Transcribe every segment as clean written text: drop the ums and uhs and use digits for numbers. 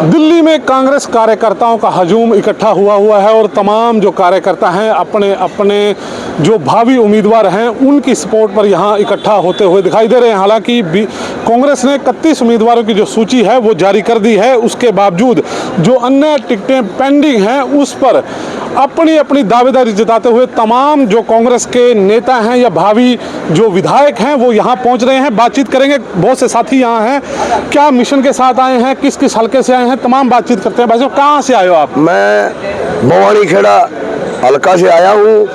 दिल्ली में कांग्रेस कार्यकर्ताओं का हजूम इकट्ठा हुआ है और तमाम जो कार्यकर्ता हैं अपने अपने जो भावी उम्मीदवार हैं उनकी सपोर्ट पर यहाँ इकट्ठा होते हुए दिखाई दे रहे हैं। हालांकि कांग्रेस ने 31 उम्मीदवारों की जो सूची है वो जारी कर दी है, उसके बावजूद जो अन्य टिकटें पेंडिंग हैं उस पर अपनी अपनी दावेदारी जताते हुए तमाम जो कांग्रेस के नेता हैं या भावी जो विधायक हैं वो यहाँ पहुँच रहे हैं। बातचीत करेंगे, बहुत से साथी यहाँ हैं, क्या मिशन के साथ आए हैं, किस किस हल्के से आए हैं, तमाम बातचीत करते हैं। भाई साहब कहाँ से आए हो आप? मैं भवानी खेड़ा हल्का से आया हूँ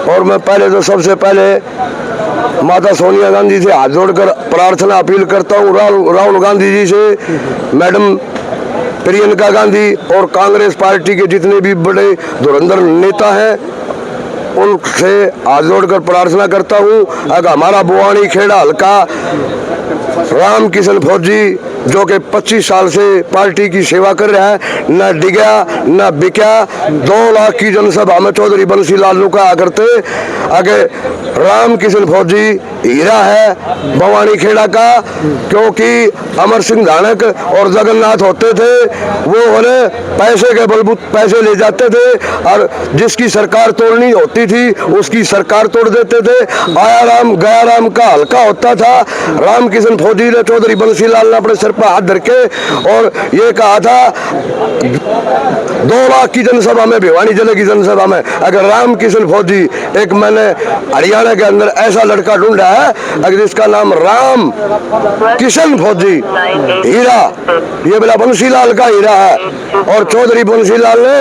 और मैं पहले तो सबसे पहले माता सोनिया गांधी से हाथ जोड़कर प्रार्थना अपील करता हूँ, राहुल गांधी जी से, मैडम प्रियंका गांधी और कांग्रेस पार्टी के जितने भी बड़े धुरंधर नेता हैं उनसे हाथ जोड़कर प्रार्थना करता हूँ अगर हमारा भवानी खेड़ा हल्का राम किशन फौजी जो कि 25 साल से पार्टी की सेवा कर रहा है, न डिगा न बिका, 2 लाख की जनसभा में चौधरी बंसी लाल लुका करते। अगर राम किशन फौजी हीरा है भवानी खेड़ा का, क्योंकि अमर सिंह धानक और जगन्नाथ होते थे वो उन्हें पैसे के बलबूत पैसे ले जाते थे और जिसकी सरकार तोड़नी होती थी उसकी सरकार तोड़ देते थे। आया राम गया राम का हल्का होता था। राम किशन फौजी ने चौधरी बंसी लाल ने अपने सर पर हाथ धर के और ये कहा था 2 लाख की जनसभा में, भिवानी जिले की जनसभा में अगर राम किशन फौजी, एक मैंने हरियाणा के अंदर ऐसा लड़का ढूंढा है अगर जिसका नाम राम किशन फौजी हीरा, ये बोला बंसीलाल का हीरा है। और चौधरी बंसीलाल ने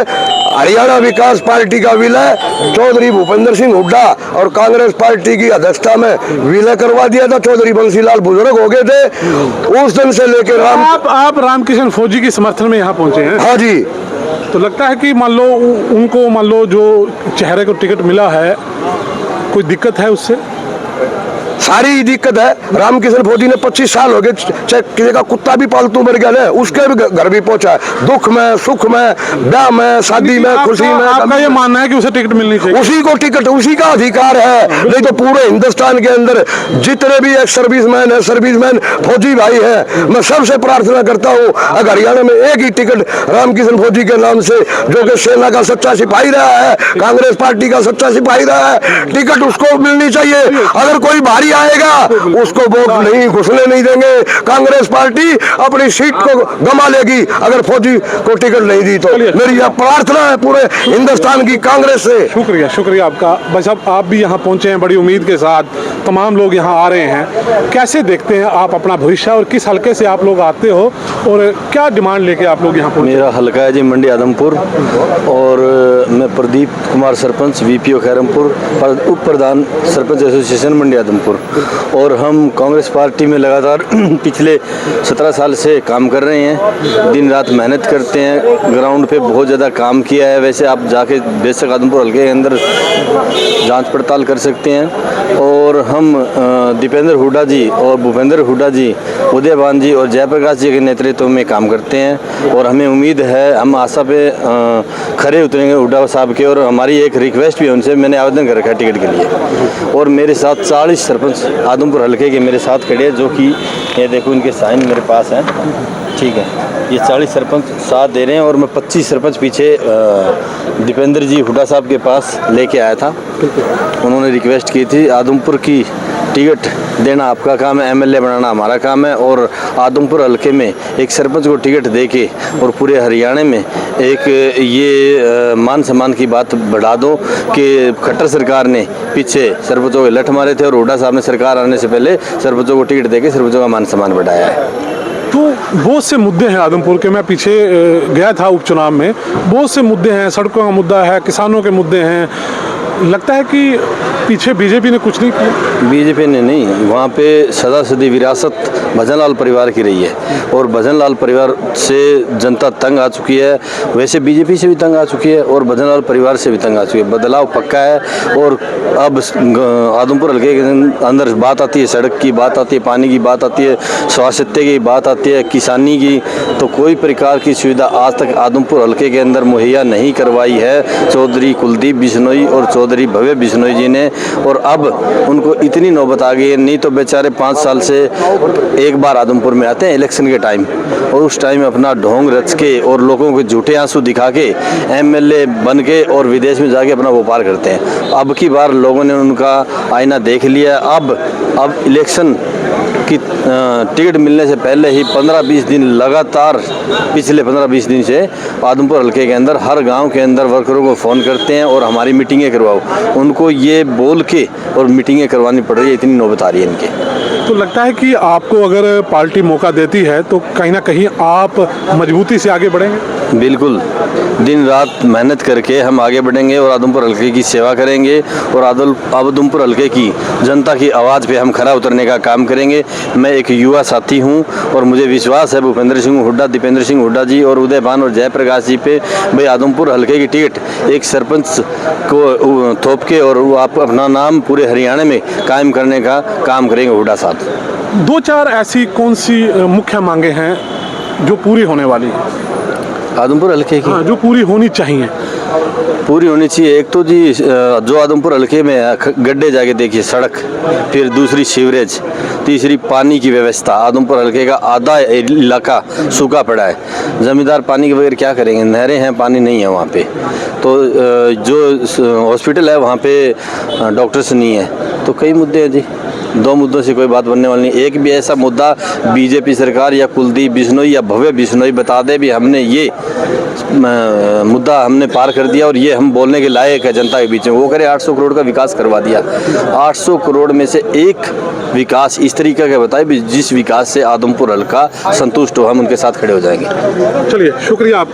हरियाणा विकास पार्टी का विलय चौधरी भूपेंद्र सिंह हुड्डा और कांग्रेस पार्टी की अध्यक्षता में विलय करवा दिया था। चौधरी बंसीलाल बुजुर्ग हो गए थे उस दिन से लेकर आप राम किशन फौजी के समर्थन में यहाँ पहुंचे हैं? हाँ जी। तो लगता है कि मान लो जो चेहरे को टिकट मिला है कोई दिक्कत है उससे? सारी दिक्कत है। रामकिशन फौजी ने 25 साल हो गए, चाहे किसी का कुत्ता भी पालतू मर गया है उसके भी घर भी पहुंचा है, दुख में सुख में ब्याह में शादी में खुशी में। आपका ये मानना है कि उसे टिकट मिलनी चाहिए? उसी को टिकट, उसी का अधिकार है। नहीं तो पूरे हिंदुस्तान के अंदर जितने भी एक सर्विसमैन फौजी भाई है, मैं सबसे प्रार्थना करता हूँ अगर हरियाणा में एक ही टिकट रामकिशन फौजी के नाम से, जो कि सेना का सच्चा सिपाही रहा है, कांग्रेस पार्टी का सच्चा सिपाही रहा है, टिकट उसको मिलनी चाहिए। अगर कोई भारी आएगा उसको वोट नहीं घुसने नहीं देंगे। कांग्रेस पार्टी अपनी सीट को गंवा लेगी अगर फौजी को टिकट नहीं दी तो। मेरी यह प्रार्थना है पूरे हिंदुस्तान की कांग्रेस से। शुक्रिया आपका। भाई साहब आप भी यहाँ पहुंचे हैं बड़ी उम्मीद के साथ, तमाम लोग यहाँ आ रहे हैं, कैसे देखते हैं आप अपना भविष्य और किस हल्के से आप लोग आते हो और क्या डिमांड लेके आप लोग यहाँ पहुंचे? मेरा हल्का है जी मंडी आदमपुर और मैं प्रदीप कुमार सरपंच VPO खैरमपुर, उप प्रधान सरपंच एसोसिएशन मंडी आदमपुर। और हम कांग्रेस पार्टी में लगातार पिछले 17 साल से काम कर रहे हैं, दिन रात मेहनत करते हैं, ग्राउंड पे बहुत ज़्यादा काम किया है। वैसे आप जाके बेशक आदमपुर हल्के के अंदर जांच पड़ताल कर सकते हैं। और हम दीपेंद्र हुड्डा जी और भूपेंद्र हुड्डा जी, उदयभान जी और जयप्रकाश जी के नेतृत्व में काम करते हैं और हमें उम्मीद है हम आशा पे खरे उतरेंगे हुड्डा साहब के। और हमारी एक रिक्वेस्ट भी है उनसे, मैंने आवेदन कर रखा है टिकट के लिए। और मेरे साथ 40 सरपंच आदमपुर हल्के के मेरे साथ खड़े हैं, जो कि ये देखो इनके साइन मेरे पास हैं, ठीक है। ये 40 सरपंच साथ दे रहे हैं और मैं 25 सरपंच पीछे दीपेंद्र जी हुड्डा साहब के पास लेके आया था। उन्होंने रिक्वेस्ट की थी आदमपुर की टिकट देना आपका काम है, MLA बनाना हमारा काम है। और आदमपुर हल्के में एक सरपंच को टिकट देके और पूरे हरियाणा में एक ये मान सम्मान की बात बढ़ा दो कि खट्टर सरकार ने पीछे सरपंचों के लठ मारे थे और हुड्डा साहब ने सरकार आने से पहले सरपंचों को टिकट देके सरपंचों का मान सम्मान बढ़ाया है। तो बहुत से मुद्दे हैं आदमपुर के, मैं पीछे गया था उपचुनाव में, बहुत से मुद्दे हैं, सड़कों का मुद्दा है, किसानों के मुद्दे हैं। लगता है कि पीछे बीजेपी ने कुछ नहीं किया? बीजेपी ने नहीं, वहाँ पे सदा सदी विरासत भजनलाल परिवार की रही है और भजनलाल परिवार से जनता तंग आ चुकी है। वैसे बीजेपी से भी तंग आ चुकी है और भजनलाल परिवार से भी तंग आ चुकी है। बदलाव पक्का है और अब आदमपुर हल्के के अंदर बात आती है, सड़क की बात आती है, पानी की बात आती है, स्वास्थ्य की बात आती है, किसानी की, तो कोई प्रकार की सुविधा आज तक आदमपुर हल्के के अंदर मुहैया नहीं करवाई है चौधरी कुलदीप बिश्नोई और चौधरी भव्य बिश्नोई जी ने, और अब उनको इतनी नौबत आ गई है, नहीं तो बेचारे 5 साल से एक बार आदमपुर में आते हैं इलेक्शन के टाइम, और उस टाइम अपना ढोंग रच के और लोगों को झूठे आंसू दिखा के एमएलए बन के और विदेश में जाके अपना व्यापार करते हैं। अब की बार लोगों ने उनका आईना देख लिया। अब इलेक्शन की टिकट मिलने से पहले ही 15-20 दिन लगातार, पिछले 15-20 दिन से आदमपुर हल्के के अंदर हर गांव के अंदर वर्करों को फ़ोन करते हैं और हमारी मीटिंगें करवाओ। उनको ये बोल के और मीटिंगें करवानी पड़ रही है, इतनी नौबत आ रही है इनके। तो लगता है कि आपको अगर पार्टी मौका देती है तो कहीं ना कहीं आप मजबूती से आगे बढ़ेंगे? बिल्कुल, दिन रात मेहनत करके हम आगे बढ़ेंगे और आदमपुर हल्के की सेवा करेंगे और आदमपुर हल्के की जनता की आवाज़ पे हम खरा उतरने का काम करेंगे। मैं एक युवा साथी हूं और मुझे विश्वास है भूपेंद्र सिंह हुड्डा, दीपेंद्र सिंह हुड्डा जी और उदयभान और जयप्रकाश जी पे, भाई आदमपुर हल्के की टिकट एक सरपंच को थोप के और आप अपना नाम पूरे हरियाणा में कायम करने का काम करेंगे हुड्डा साहब। 2-4 ऐसी कौन सी मुख्य मांगे हैं जो पूरी होने वाली है? आदमपुर हल्के की हाँ, जो पूरी होनी चाहिए। पूरी होनी चाहिए। एक तो जी जो आदमपुर हल्के में गड्ढे जाके देखिए, सड़क, फिर दूसरी सीवरेज, तीसरी पानी की व्यवस्था। आदमपुर हल्के का आधा इलाका सूखा पड़ा है, ज़मींदार पानी के बगैर क्या करेंगे? नहरें हैं, पानी नहीं है वहाँ पे। तो जो हॉस्पिटल है वहाँ पे डॉक्टर्स नहीं है। तो कई मुद्दे हैं जी, 2 मुद्दों से कोई बात बनने वाली नहीं। एक भी ऐसा मुद्दा बीजेपी सरकार या कुलदीप बिश्नोई या भव्य बिश्नोई बता दे भी हमने ये मुद्दा हमने पार कर दिया और ये हम बोलने के लायक है जनता के बीच में, वो करे 800 करोड़ का विकास करवा दिया। 800 करोड़ में से एक विकास इस तरीके का बताए भी जिस विकास से आदमपुर हल्का संतुष्ट हो, हम उनके साथ खड़े हो जाएंगे। चलिए, शुक्रिया आपका।